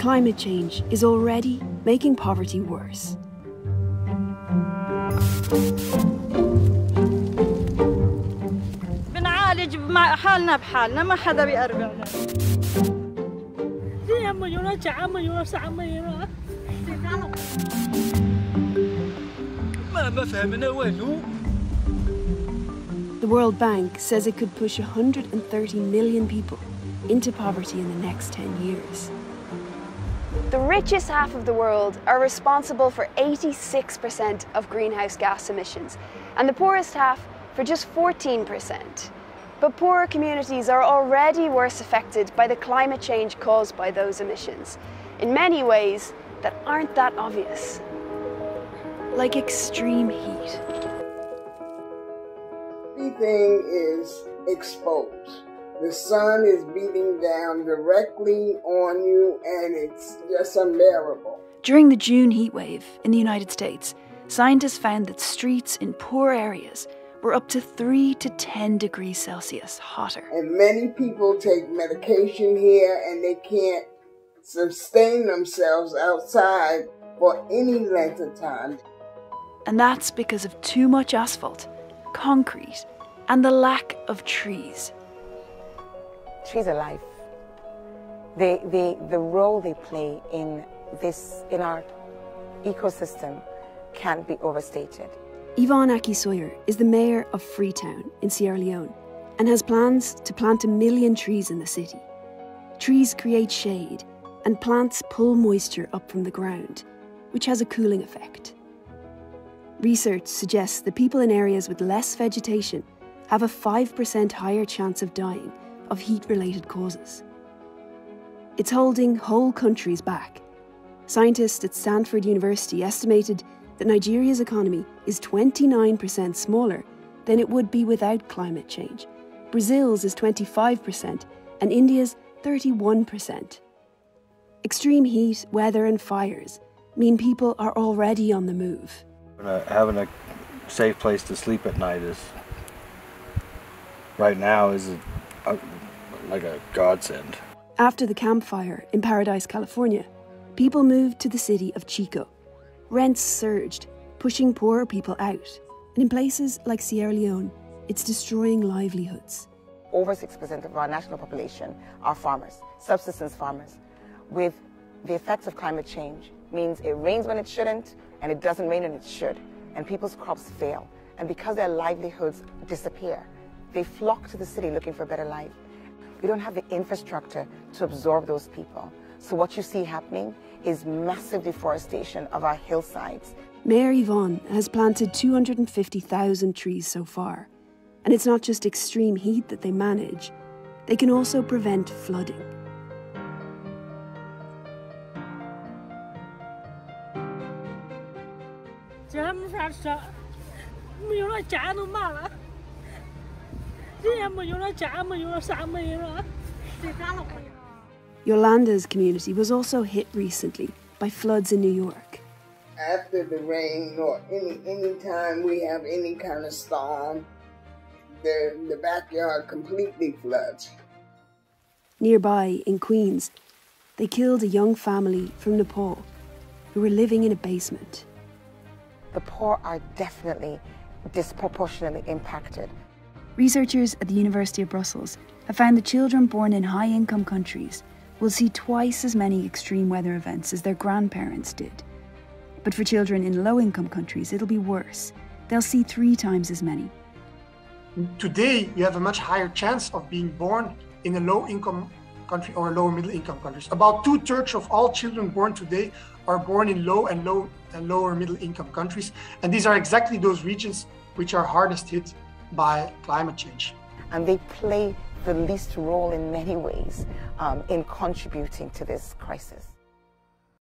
climate change is already making poverty worse. بنعالج حالنا بحالنا ما حدا بيقربنا. ما فهمنا والو. The World Bank says it could push 130 million people into poverty in the next 10 years. The richest half of the world are responsible for 86% of greenhouse gas emissions, and the poorest half for just 14%. But poorer communities are already worse affected by the climate change caused by those emissions, in many ways that aren't that obvious. Like extreme heat. Everything is exposed. The sun is beating down directly on you, and it's just unbearable. During the June heatwave in the United States, scientists found that streets in poor areas were up to 3 to 10 degrees Celsius hotter. And many people take medication here, and they can't sustain themselves outside for any length of time. And that's because of too much asphalt, concrete, and the lack of trees. Trees are life. The role they play in our ecosystem can't be overstated. Yvonne Aki-Sawyer is the mayor of Freetown in Sierra Leone and has plans to plant 1 million trees in the city. Trees create shade and plants pull moisture up from the ground, which has a cooling effect. Research suggests that people in areas with less vegetation have a 5% higher chance of dying of heat-related causes. It's holding whole countries back. Scientists at Stanford University estimated that Nigeria's economy is 29% smaller than it would be without climate change. Brazil's is 25% and India's 31%. Extreme heat, weather and fires mean people are already on the move. Having a safe place to sleep at night is, right now, is like a godsend. After the campfire in Paradise, California, people moved to the city of Chico. Rents surged, pushing poorer people out. And in places like Sierra Leone, it's destroying livelihoods. Over 6% of our national population are farmers, subsistence farmers. With the effects of climate change, means it rains when it shouldn't, and it doesn't rain when it should, and people's crops fail. And because their livelihoods disappear, they flock to the city looking for a better life. We don't have the infrastructure to absorb those people. So what you see happening is massive deforestation of our hillsides. Mayor Yvonne has planted 250,000 trees so far. And it's not just extreme heat that they manage, they can also prevent flooding. Yolanda's community was also hit recently by floods in New York. After the rain or any time we have any kind of storm, the backyard completely floods. Nearby in Queens, they killed a young family from Nepal who were living in a basement. The poor are definitely disproportionately impacted. Researchers at the University of Brussels have found that children born in high-income countries will see twice as many extreme weather events as their grandparents did. But for children in low-income countries, it'll be worse. They'll see 3 times as many. Today, you have a much higher chance of being born in a low-income country or lower middle-income countries. About 2/3 of all children born today are born in low and lower middle-income countries. And these are exactly those regions which are hardest hit by climate change. And they play the least role in many ways in contributing to this crisis.